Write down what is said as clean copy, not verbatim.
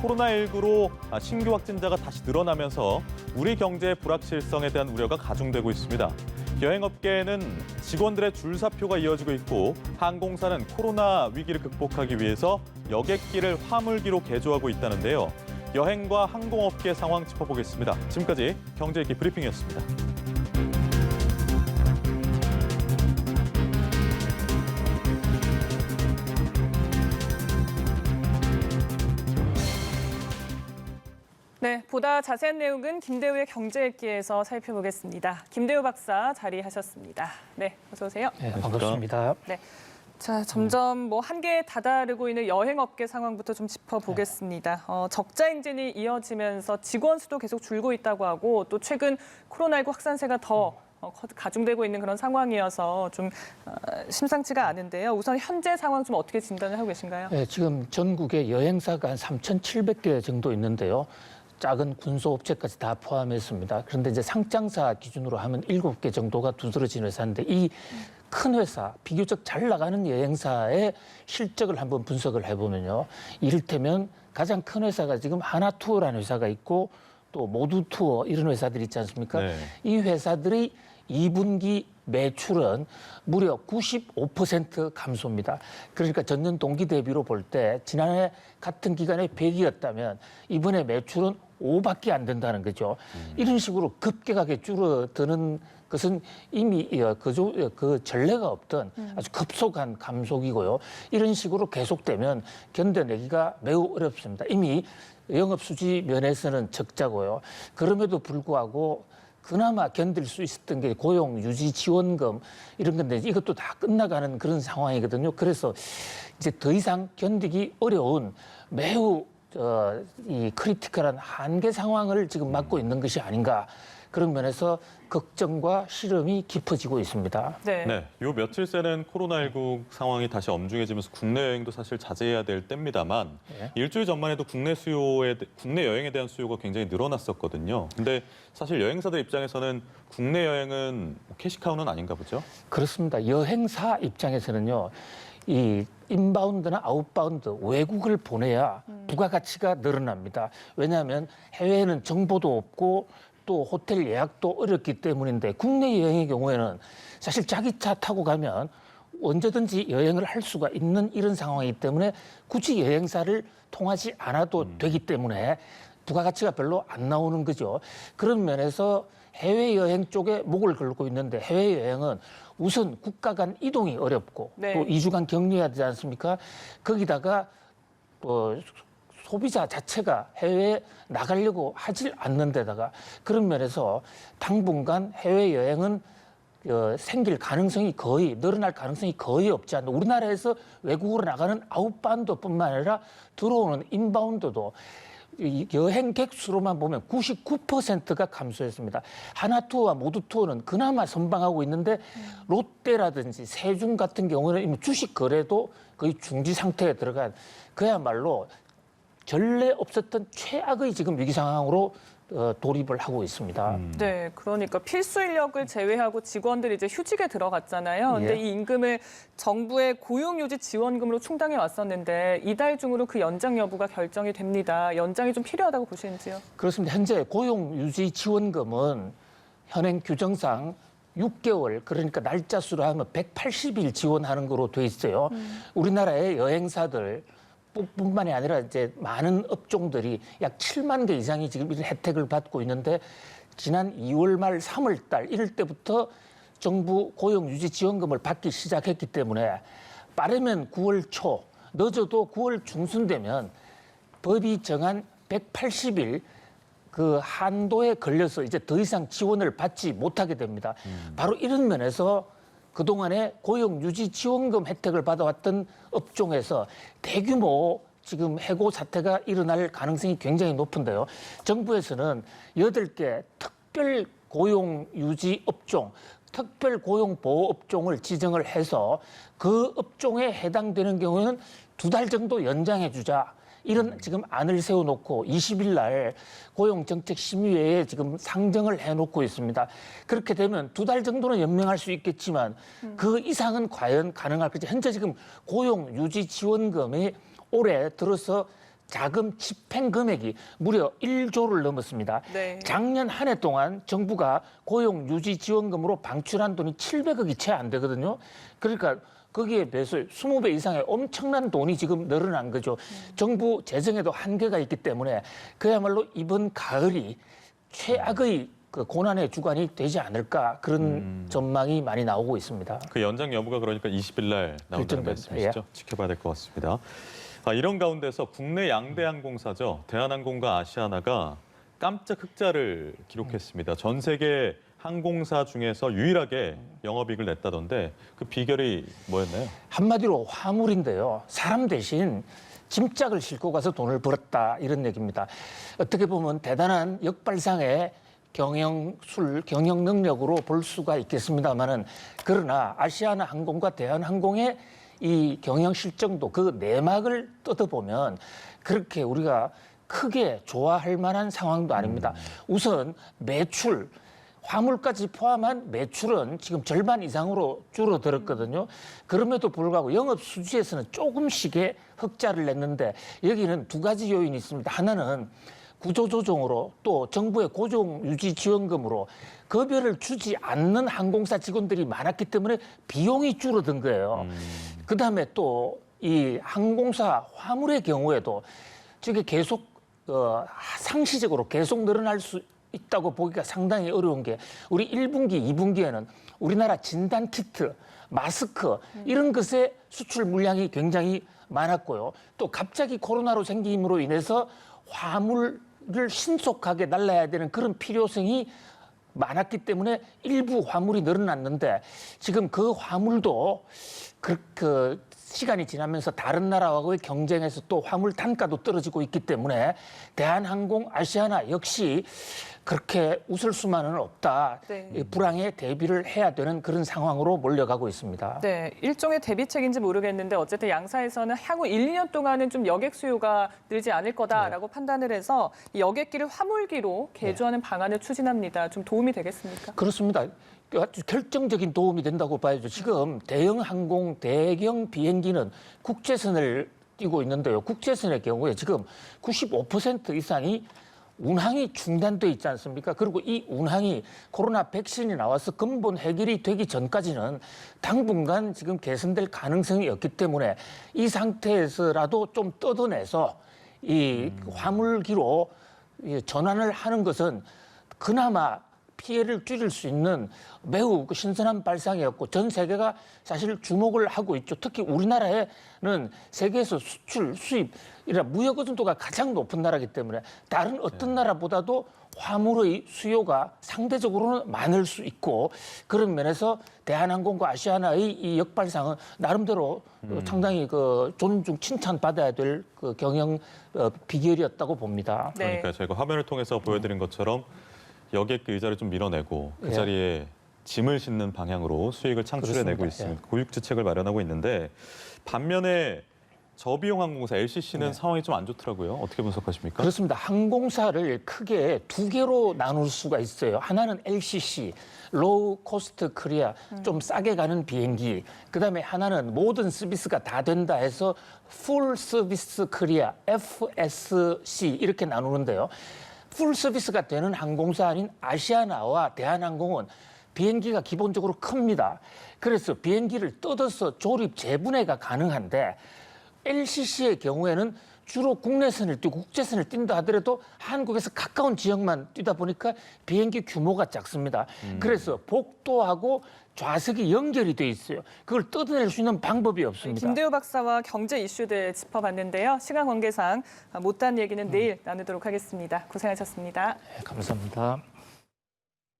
코로나19로 신규 확진자가 다시 늘어나면서 우리 경제의 불확실성에 대한 우려가 가중되고 있습니다. 여행업계에는 직원들의 줄사표가 이어지고 있고 항공사는 코로나 위기를 극복하기 위해서 여객기를 화물기로 개조하고 있다는데요. 여행과 항공업계 상황 짚어보겠습니다. 지금까지 경제인기 브리핑이었습니다. 네, 보다 자세한 내용은 김대우의 경제읽기에서 살펴보겠습니다. 김대우 박사 자리하셨습니다. 네, 어서 오세요. 네, 반갑습니다. 네. 자, 점점 한계에 다다르고 있는 여행업계 상황부터 좀 짚어보겠습니다. 적자 행진이 이어지면서 직원 수도 계속 줄고 있다고 하고 또 최근 코로나19 확산세가 더 가중되고 있는 그런 상황이어서 좀 심상치가 않은데요. 우선 현재 상황 좀 어떻게 진단을 하고 계신가요? 네, 지금 전국에 여행사가 한 3,700개 정도 있는데요. 작은 군소업체까지 다 포함했습니다. 그런데 이제 상장사 기준으로 하면 7개 정도가 두드러진 회사인데 이 큰 회사, 비교적 잘 나가는 여행사의 실적을 한번 분석을 해보면요. 이를테면 가장 큰 회사가 지금 하나투어라는 회사가 있고 또 모두투어 이런 회사들이 있지 않습니까? 네. 이 회사들이 2분기 매출은 무려 95% 감소입니다. 그러니까 전년 동기 대비로 볼 때 지난해 같은 기간에 100이었다면 이번에 매출은 5밖에 안 된다는 거죠. 이런 식으로 급격하게 줄어드는 것은 이미 그 전례가 없던 아주 급속한 감속이고요. 이런 식으로 계속되면 견뎌내기가 매우 어렵습니다. 이미 영업수지 면에서는 적자고요. 그럼에도 불구하고 그나마 견딜 수 있었던 게 고용유지지원금 이런 건데 이것도 다 끝나가는 그런 상황이거든요. 그래서 이제 더 이상 견디기 어려운 매우 이 크리티컬한 한계 상황을 지금 맞고 있는 것이 아닌가. 그런 면에서 걱정과 실험이 깊어지고 있습니다. 네, 요 며칠 새는 코로나19 상황이 다시 엄중해지면서 국내 여행도 사실 자제해야 될 때입니다만 네. 일주일 전만 해도 국내 여행에 대한 수요가 굉장히 늘어났었거든요. 근데 사실 여행사들 입장에서는 국내 여행은 캐시카우는 아닌가 보죠? 그렇습니다. 여행사 입장에서는요. 이 인바운드나 아웃바운드 외국을 보내야 부가가치가 늘어납니다. 왜냐하면 해외에는 정보도 없고 또 호텔 예약도 어렵기 때문인데 국내 여행의 경우에는 사실 자기 차 타고 가면 언제든지 여행을 할 수가 있는 이런 상황이기 때문에 굳이 여행사를 통하지 않아도 되기 때문에 부가가치가 별로 안 나오는 거죠. 그런 면에서 해외여행 쪽에 목을 걸고 있는데 해외여행은 우선 국가 간 이동이 어렵고 네. 또 2주간 격리해야 되지 않습니까? 거기다가 소비자 자체가 해외에 나가려고 하질 않는 데다가 그런 면에서 당분간 해외여행은 생길 가능성이 거의 늘어날 가능성이 거의 없지 않나. 우리나라에서 외국으로 나가는 아웃바운드뿐만 아니라 들어오는 인바운드도 여행객 수로만 보면 99%가 감소했습니다. 하나투어와 모두투어는 그나마 선방하고 있는데 롯데라든지 세종 같은 경우는 이미 주식 거래도 거의 중지 상태에 들어간 그야말로 전례 없었던 최악의 지금 위기 상황으로 돌입을 하고 있습니다. 네, 그러니까 필수 인력을 제외하고 직원들이 이제 휴직에 들어갔잖아요. 근데 예. 이 임금을 정부의 고용유지 지원금으로 충당해 왔었는데 이달 중으로 그 연장 여부가 결정이 됩니다. 연장이 좀 필요하다고 보시는지요? 그렇습니다. 현재 고용유지 지원금은 현행 규정상 6개월, 그러니까 날짜 수로 하면 180일 지원하는 거로 돼 있어요. 우리나라의 여행사들 뿐만이 아니라 이제 많은 업종들이 약 7만 개 이상이 지금 이런 혜택을 받고 있는데 지난 2월 말 3월 달 이럴 때부터 정부 고용유지지원금을 받기 시작했기 때문에 빠르면 9월 초, 늦어도 9월 중순 되면 법이 정한 180일 그 한도에 걸려서 이제 더 이상 지원을 받지 못하게 됩니다. 바로 이런 면에서 그동안에 고용유지지원금 혜택을 받아왔던 업종에서 대규모 지금 해고 사태가 일어날 가능성이 굉장히 높은데요. 정부에서는 8개 특별 고용유지 업종, 특별 고용보호 업종을 지정을 해서 그 업종에 해당되는 경우에는 2달 정도 연장해 주자. 이런 지금 안을 세워놓고 20일 날 고용정책심의회에 지금 상정을 해놓고 있습니다. 그렇게 되면 2달 정도는 연명할 수 있겠지만 그 이상은 과연 가능할지. 현재 지금 고용유지지원금이 올해 들어서 자금 집행 금액이 무려 1조를 넘었습니다. 네. 작년 한 해 동안 정부가 고용 유지 지원금으로 방출한 돈이 700억이 채 안 되거든요. 그러니까 거기에 비해서 20배 이상의 엄청난 돈이 지금 늘어난 거죠. 정부 재정에도 한계가 있기 때문에 그야말로 이번 가을이 최악의 그 고난의 주간이 되지 않을까 그런 전망이 많이 나오고 있습니다. 그 연장 여부가 그러니까 20일 날 나온다는 결정됩니다. 말씀이시죠? 지켜봐야 될 것 같습니다. 이런 가운데서 국내 양대 항공사죠. 대한항공과 아시아나가 깜짝 흑자를 기록했습니다. 전 세계 항공사 중에서 유일하게 영업이익을 냈다던데 그 비결이 뭐였나요? 한마디로 화물인데요. 사람 대신 짐짝을 싣고 가서 돈을 벌었다 이런 얘기입니다. 어떻게 보면 대단한 역발상의 경영 능력으로 볼 수가 있겠습니다만은 그러나 아시아나 항공과 대한항공의 이 경영 실정도 그 내막을 뜯어보면 그렇게 우리가 크게 좋아할 만한 상황도 아닙니다. 우선 매출 화물까지 포함한 매출은 지금 절반 이상으로 줄어들었거든요. 그럼에도 불구하고 영업 수지에서는 조금씩의 흑자를 냈는데 여기는 두 가지 요인이 있습니다. 하나는 구조조정으로 또 정부의 고용 유지 지원금으로 급여를 주지 않는 항공사 직원들이 많았기 때문에 비용이 줄어든 거예요. 그다음에 또 이 항공사 화물의 경우에도 저게 계속 상시적으로 계속 늘어날 수 있다고 보기가 상당히 어려운 게 우리 1분기, 2분기에는 우리나라 진단 키트, 마스크 이런 것의 수출 물량이 굉장히 많았고요. 또 갑자기 코로나로 생김으로 인해서 화물을 신속하게 날라야 되는 그런 필요성이 많았기 때문에 일부 화물이 늘어났는데 지금 그 화물도 그 시간이 지나면서 다른 나라와의 경쟁에서 또 화물 단가도 떨어지고 있기 때문에 대한항공, 아시아나 역시 그렇게 웃을 수만은 없다. 네. 이 불황에 대비를 해야 되는 그런 상황으로 몰려가고 있습니다. 네, 일종의 대비책인지 모르겠는데 어쨌든 양사에서는 향후 1, 2년 동안은 좀 여객 수요가 늘지 않을 거다라고 판단을 해서 이 여객기를 화물기로 개조하는 방안을 추진합니다. 좀 도움이 되겠습니까? 그렇습니다. 아주 결정적인 도움이 된다고 봐야죠. 지금 대형 항공, 대형 비행기는 국제선을 뛰고 있는데요. 국제선의 경우에 지금 95% 이상이 운항이 중단돼 있지 않습니까? 그리고 이 운항이 코로나 백신이 나와서 근본 해결이 되기 전까지는 당분간 지금 개선될 가능성이 없기 때문에 이 상태에서라도 좀 뜯어내서 이 화물기로 전환을 하는 것은 그나마 피해를 줄일 수 있는 매우 신선한 발상이었고 전 세계가 사실 주목을 하고 있죠. 특히 우리나라에는 세계에서 수출, 수입, 이런 무역 의존도가 가장 높은 나라이기 때문에 다른 어떤 나라보다도 화물의 수요가 상대적으로는 많을 수 있고 그런 면에서 대한항공과 아시아나의 이 역발상은 나름대로 상당히 그 존중, 칭찬받아야 될 그 경영 비결이었다고 봅니다. 네. 그러니까 저희가 화면을 통해서 보여드린 것처럼 여객 그 의자를 좀 밀어내고 그 예. 자리에 짐을 싣는 방향으로 수익을 창출해내고 그렇습니다. 있습니다. 고육지책을 마련하고 있는데 반면에 저비용 항공사 LCC는 상황이 좀 안 좋더라고요. 어떻게 분석하십니까? 그렇습니다. 항공사를 크게 두 개로 나눌 수가 있어요. 하나는 LCC, 로우 코스트 코리아, 좀 싸게 가는 비행기. 그다음에 하나는 모든 서비스가 다 된다 해서 풀 서비스 코리아, FSC 이렇게 나누는데요. 풀 서비스가 되는 항공사 아닌 아시아나와 대한항공은 비행기가 기본적으로 큽니다. 그래서 비행기를 뜯어서 조립 재분해가 가능한데 LCC의 경우에는 주로 국내선을 뛰고 국제선을 뛴다 하더라도 한국에서 가까운 지역만 뛰다 보니까 비행기 규모가 작습니다. 그래서 복도하고 좌석이 연결이 돼 있어요. 그걸 뜯어낼 수 있는 방법이 없습니다. 김대우 박사와 경제 이슈들 짚어봤는데요. 시간 관계상 못한 얘기는 내일 나누도록 하겠습니다. 고생하셨습니다. 네, 감사합니다.